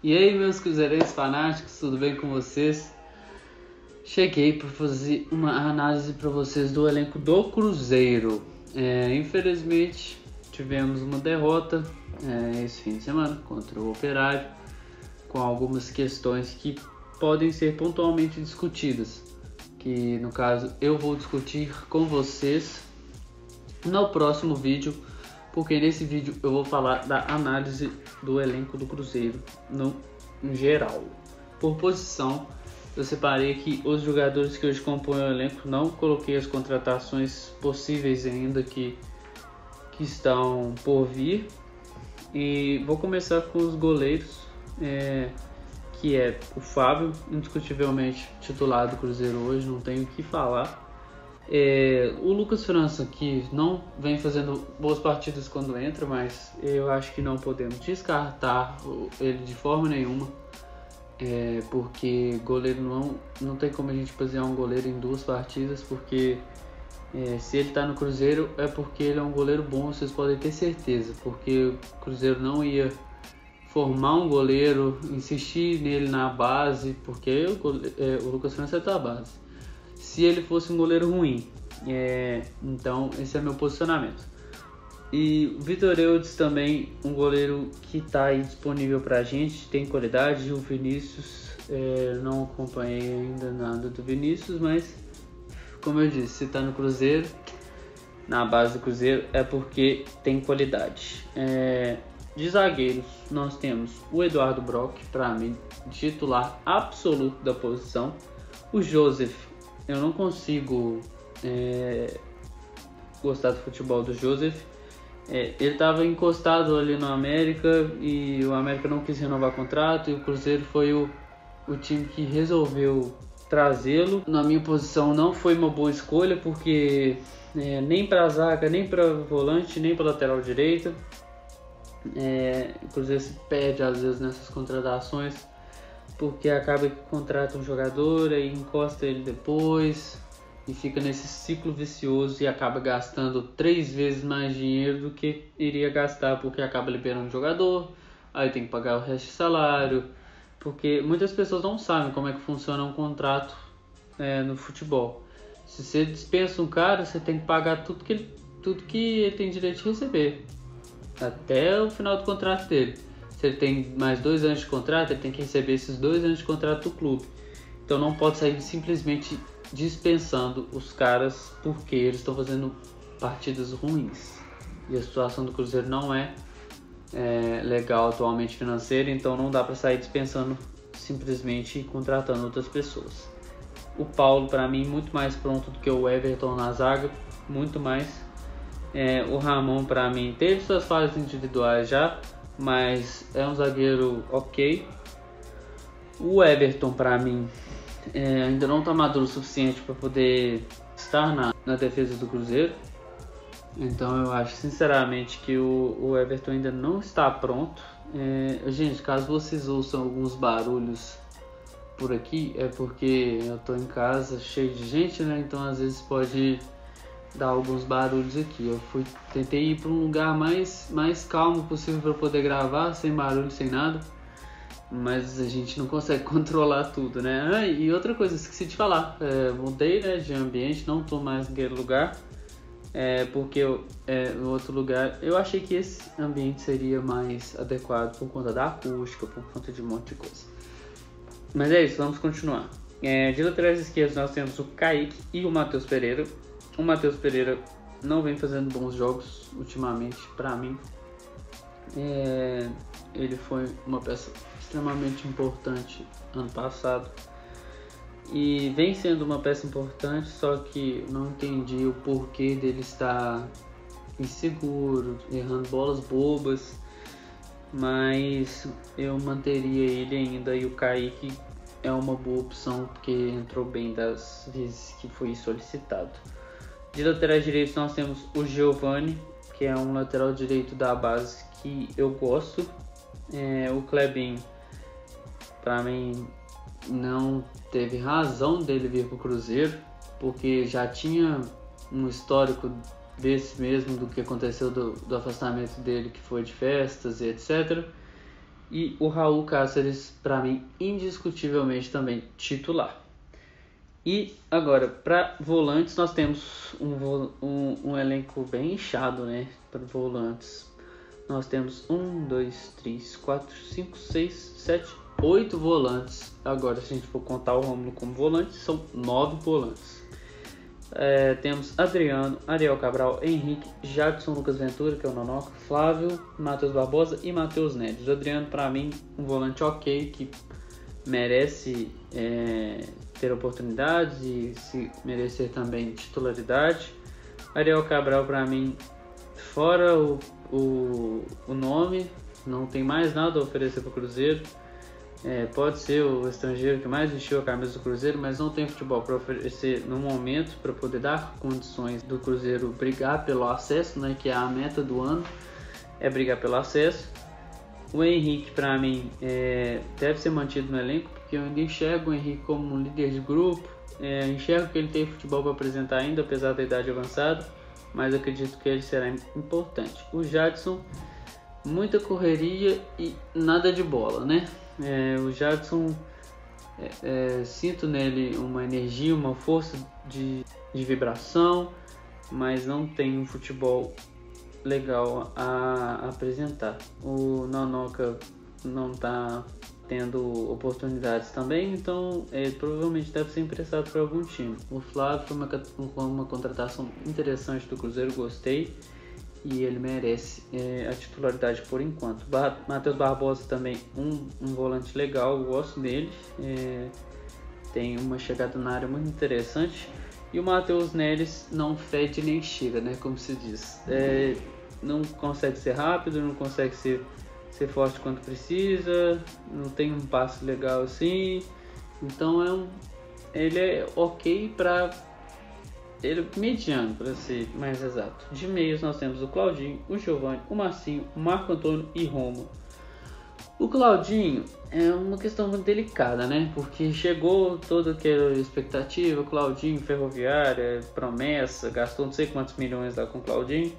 E aí, meus cruzeirenses fanáticos, tudo bem com vocês? Cheguei para fazer uma análise para vocês do elenco do Cruzeiro. Infelizmente, tivemos uma derrota esse fim de semana contra o Operário, com algumas questões que podem ser pontualmente discutidas, que no caso eu vou discutir com vocês no próximo vídeo, porque nesse vídeo eu vou falar da análise do elenco do Cruzeiro no geral. Por posição, eu separei aqui os jogadores que hoje compõem o elenco, não coloquei as contratações possíveis ainda que estão por vir. E vou começar com os goleiros, que é o Fábio, indiscutivelmente titular do Cruzeiro hoje, não tenho o que falar. O Lucas França, que não vem fazendo boas partidas quando entra, mas eu acho que não podemos descartar ele de forma nenhuma, porque goleiro não tem como a gente fazer um goleiro em 2 partidas, porque se ele está no Cruzeiro é porque ele é um goleiro bom, vocês podem ter certeza, porque o Cruzeiro não ia formar um goleiro, insistir nele na base, porque o Lucas França está à base. Se ele fosse um goleiro ruim, então esse é meu posicionamento. E o Vitor Eudes também, um goleiro que está aí disponível para a gente, tem qualidade. O Vinícius, não acompanhei ainda nada do Vinícius, mas como eu disse, se está no Cruzeiro, na base do Cruzeiro, é porque tem qualidade. De zagueiros, nós temos o Eduardo Brock, para mim, titular absoluto da posição. O Joseph, eu não consigo gostar do futebol do Joseph. Ele estava encostado ali no América e o América não quis renovar contrato, e o Cruzeiro foi o time que resolveu trazê-lo. Na minha posição não foi uma boa escolha, porque nem para zaga, nem para volante, nem para lateral direita. O Cruzeiro se perde às vezes nessas contratações, porque acaba que contrata um jogador e encosta ele depois e fica nesse ciclo vicioso e acaba gastando 3 vezes mais dinheiro do que iria gastar, porque acaba liberando o jogador, aí tem que pagar o resto de salário, porque muitas pessoas não sabem como é que funciona um contrato no futebol. Se você dispensa um cara, você tem que pagar tudo que ele tem direito de receber até o final do contrato dele. Se ele tem mais 2 anos de contrato, ele tem que receber esses 2 anos de contrato do clube. Então não pode sair simplesmente dispensando os caras porque eles estão fazendo partidas ruins. E a situação do Cruzeiro não é legal atualmente financeira, então não dá para sair dispensando simplesmente contratando outras pessoas. O Paulo, para mim, muito mais pronto do que o Everton na zaga, muito mais. O Ramon, para mim, teve suas falhas individuais já, mas é um zagueiro ok. O Everton, para mim, ainda não está maduro o suficiente para poder estar na defesa do Cruzeiro. Então eu acho sinceramente que o Everton ainda não está pronto. Gente, caso vocês ouçam alguns barulhos por aqui, é porque eu estou em casa cheio de gente, né? Então às vezes pode dar alguns barulhos aqui. Eu tentei ir para um lugar mais calmo possível para poder gravar, sem barulho, sem nada, mas a gente não consegue controlar tudo, né? E outra coisa, esqueci de falar, mudei, né, de ambiente, não estou mais naquele lugar, porque no outro lugar eu achei que esse ambiente seria mais adequado por conta da acústica, por conta de um monte de coisa. Mas é isso, vamos continuar. De laterais esquerdos nós temos o Kaique e o Matheus Pereira. O Matheus Pereira não vem fazendo bons jogos ultimamente, para mim. Ele foi uma peça extremamente importante ano passado e vem sendo uma peça importante, só que não entendi o porquê dele estar inseguro, errando bolas bobas, mas eu manteria ele ainda. E o Kaique é uma boa opção porque entrou bem das vezes que foi solicitado. De laterais direitos nós temos o Giovani, que é um lateral direito da base que eu gosto. O Klebin, para mim, não teve razão dele vir para o Cruzeiro, porque já tinha um histórico desse mesmo, do que aconteceu do afastamento dele, que foi de festas e etc. E o Raul Cáceres, para mim, indiscutivelmente também titular. E agora, para volantes, nós temos um elenco bem inchado, né? Para volantes. Nós temos 1, 2, 3, 4, 5, 6, 7, 8 volantes. Agora, se a gente for contar o Rômulo como volante, são 9 volantes. Temos Adriano, Ariel Cabral, Henrique, Jadson, Lucas Ventura, que é o Nonoca, Flávio, Matheus Barbosa e Matheus Neves. O Adriano, para mim, um volante ok, que merece ter oportunidades e se merecer também titularidade. Ariel Cabral, para mim, fora o nome, não tem mais nada a oferecer para o Cruzeiro. Pode ser o estrangeiro que mais vestiu a camisa do Cruzeiro, mas não tem futebol para oferecer no momento para poder dar condições do Cruzeiro brigar pelo acesso, né, que é a meta do ano, é brigar pelo acesso. O Henrique, para mim, deve ser mantido no elenco, porque eu ainda enxergo o Henrique como um líder de grupo, enxergo que ele tem futebol para apresentar ainda, apesar da idade avançada, mas acredito que ele será importante. O Jadson, muita correria e nada de bola, né? O Jadson, sinto nele uma energia, uma força de vibração, mas não tem um futebol legal a apresentar. O Nonoca não está tendo oportunidades também, então ele provavelmente deve ser emprestado para algum time. O Flávio foi uma contratação interessante do Cruzeiro, gostei, e ele merece a titularidade por enquanto. Matheus Barbosa também, um volante legal, eu gosto dele, tem uma chegada na área muito interessante. E o Matheus Neres não fede nem cheira, né, como se diz. Não consegue ser rápido, não consegue ser forte quando precisa, não tem um passe legal assim. Então ele é ok para... Ele é mediano, para ser mais exato. De meios nós temos o Claudinho, o Giovani, o Marcinho, o Marco Antônio e Romo. O Claudinho é uma questão muito delicada, né? Porque chegou toda aquela expectativa, Claudinho, Ferroviária, promessa, gastou não sei quantos milhões lá com o Claudinho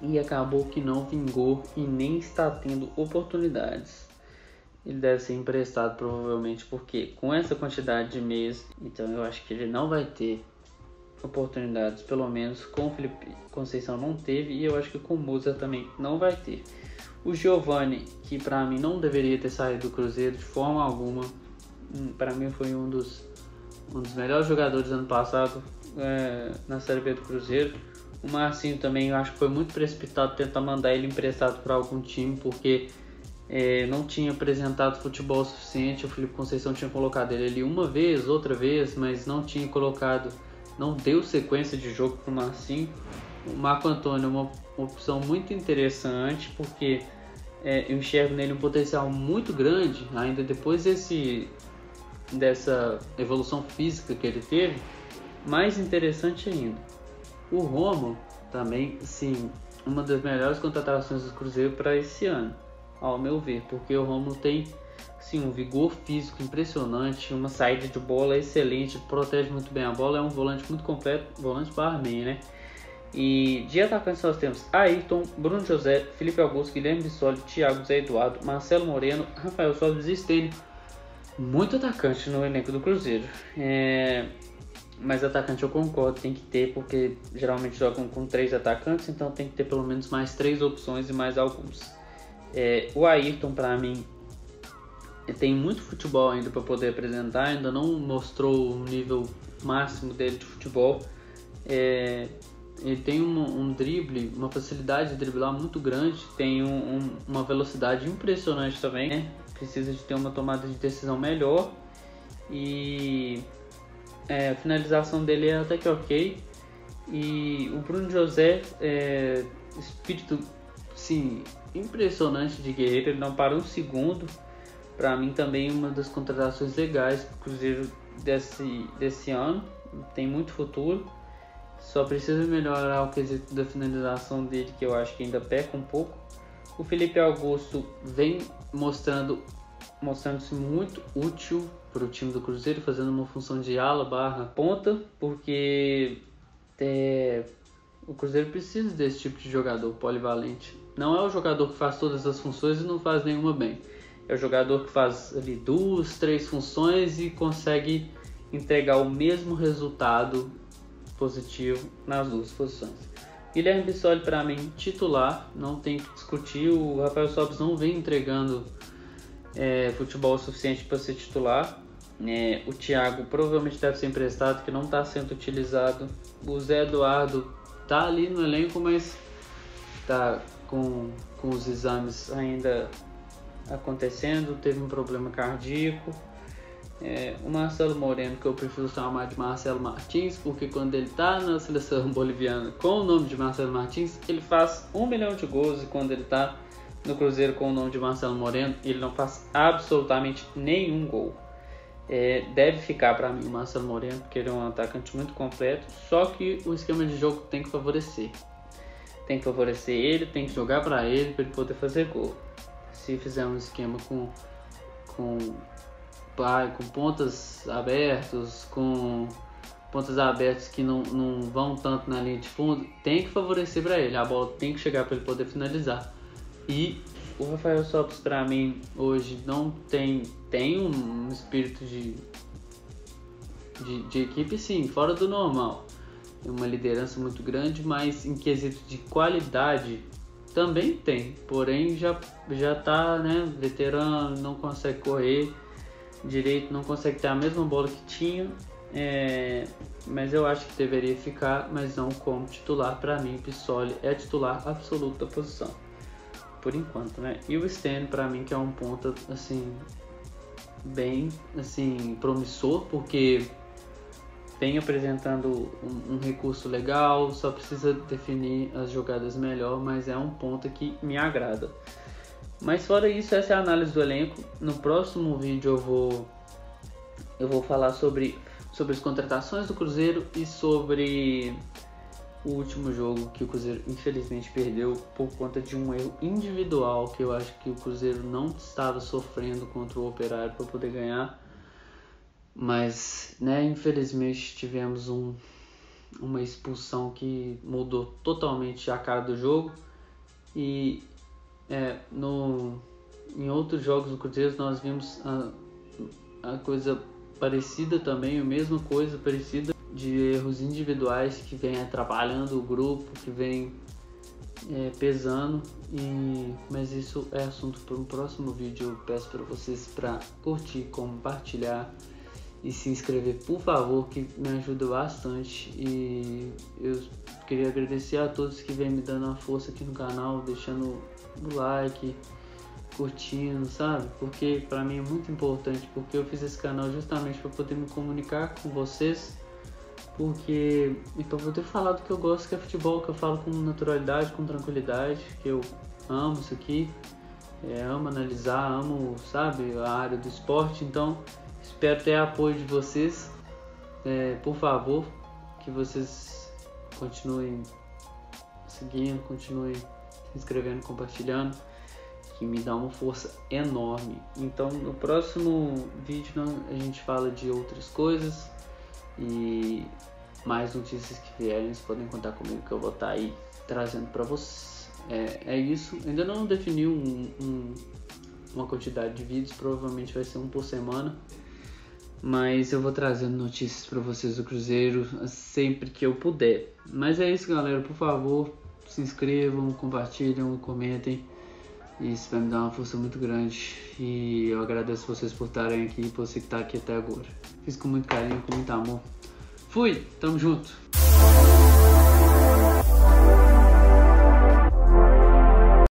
e acabou que não vingou e nem está tendo oportunidades. Ele deve ser emprestado provavelmente, porque com essa quantidade de meios, então eu acho que ele não vai ter oportunidades, pelo menos com o Felipe Conceição não teve, e eu acho que com o Musa também não vai ter. O Giovani, que para mim não deveria ter saído do Cruzeiro de forma alguma, para mim foi um dos melhores jogadores do ano passado na Série B do Cruzeiro. O Marcinho também, eu acho que foi muito precipitado tentar mandar ele emprestado para algum time, porque não tinha apresentado futebol suficiente. O Felipe Conceição tinha colocado ele ali uma vez, outra vez, mas não tinha colocado, não deu sequência de jogo para o Marcinho. O Marco Antônio é uma opção muito interessante, porque eu enxergo nele um potencial muito grande, ainda depois dessa evolução física que ele teve, mais interessante ainda. O Romo também, sim, uma das melhores contratações do Cruzeiro para esse ano, ao meu ver, porque o Romo tem sim um vigor físico impressionante, uma saída de bola excelente, protege muito bem a bola, é um volante muito completo, volante barman, né? E de atacantes nós temos Ayrton, Bruno José, Felipe Augusto, Guilherme Bissoli, Thiago, Zé Eduardo, Marcelo Moreno, Rafael Sobis e Stênio. Muito atacante no elenco do Cruzeiro. Mas atacante eu concordo, tem que ter, porque geralmente jogam com 3 atacantes, então tem que ter pelo menos mais 3 opções e mais alguns. O Ayrton, para mim, tem muito futebol ainda para poder apresentar, ainda não mostrou o nível máximo dele de futebol. Ele tem um drible, uma facilidade de driblar muito grande, tem uma velocidade impressionante também, né? Precisa de ter uma tomada de decisão melhor, e a finalização dele é até que ok. E o Bruno José, espírito, sim, impressionante de guerreiro, ele não para um segundo. Para mim também uma das contratações legais para o Cruzeiro desse ano, tem muito futuro. Só precisa melhorar o quesito da finalização dele, que eu acho que ainda peca um pouco. O Felipe Augusto vem mostrando-se muito útil para o time do Cruzeiro, fazendo uma função de ala barra ponta, porque o Cruzeiro precisa desse tipo de jogador polivalente. Não é o jogador que faz todas as funções e não faz nenhuma bem. É o jogador que faz ali 2, 3 funções e consegue entregar o mesmo resultado positivo nas 2 posições. Guilherme Bissoli, para mim, titular, não tem que discutir. O Rafael Sobis não vem entregando futebol suficiente para ser titular. O Thiago provavelmente deve ser emprestado, que não está sendo utilizado. O Zé Eduardo está ali no elenco, mas está com os exames ainda acontecendo, teve um problema cardíaco. O Marcelo Moreno, que eu prefiro chamar de Marcelo Martins, porque quando ele está na seleção boliviana com o nome de Marcelo Martins, ele faz 1 milhão de gols, e quando ele está no Cruzeiro com o nome de Marcelo Moreno, ele não faz absolutamente nenhum gol. Deve ficar para mim o Marcelo Moreno, porque ele é um atacante muito completo, só que o esquema de jogo tem que favorecer. Tem que favorecer ele, tem que jogar para ele poder fazer gol. Se fizer um esquema com pontas abertos, que não vão tanto na linha de fundo, tem que favorecer para ele, a bola tem que chegar para ele poder finalizar. E o Rafael Sobis, para mim, hoje não tem um espírito de equipe, sim, fora do normal. Tem uma liderança muito grande, mas em quesito de qualidade também tem. Porém, já tá, veterano, não consegue correr direito, não consegue ter a mesma bola que tinha. Mas eu acho que deveria ficar, mas não como titular. Para mim, Bissoli é titular absoluto da posição, por enquanto, E o Stênio, para mim, que é um ponta assim bem assim promissor, porque vem apresentando um recurso legal, só precisa definir as jogadas melhor, mas é um ponta que me agrada. Mas fora isso, essa é a análise do elenco. No próximo vídeo eu vou falar sobre as contratações do Cruzeiro e sobre o último jogo que o Cruzeiro infelizmente perdeu por conta de um erro individual, que eu acho que o Cruzeiro não estava sofrendo contra o Operário para poder ganhar. Mas, infelizmente tivemos uma expulsão que mudou totalmente a cara do jogo. E em outros jogos do Cruzeiro nós vimos a coisa parecida também, a mesma coisa parecida, de erros individuais que vem atrapalhando o grupo, que vem pesando. Mas isso é assunto para um próximo vídeo. Eu peço para vocês para curtir, compartilhar e se inscrever, por favor, que me ajuda bastante. E eu queria agradecer a todos que vêm me dando a força aqui no canal, deixando o like, curtindo, sabe? Porque para mim é muito importante, porque eu fiz esse canal justamente para poder me comunicar com vocês, e para poder falar do que eu gosto, que é futebol, que eu falo com naturalidade, com tranquilidade, que eu amo isso aqui, amo analisar, amo, sabe, a área do esporte. Então espero ter apoio de vocês, por favor, que vocês continuem seguindo, continuem se inscrevendo, compartilhando, que me dá uma força enorme. Então no próximo vídeo a gente fala de outras coisas e mais notícias que vierem, vocês podem contar comigo que eu vou estar aí trazendo para vocês. É isso, ainda não defini uma quantidade de vídeos, provavelmente vai ser um por semana, mas eu vou trazendo notícias para vocês do Cruzeiro sempre que eu puder. Mas é isso, galera, por favor, se inscrevam, compartilhem, comentem, isso vai me dar uma força muito grande, e eu agradeço vocês por estarem aqui, por você que está aqui até agora. Fiz com muito carinho, com muito amor. Fui, tamo junto!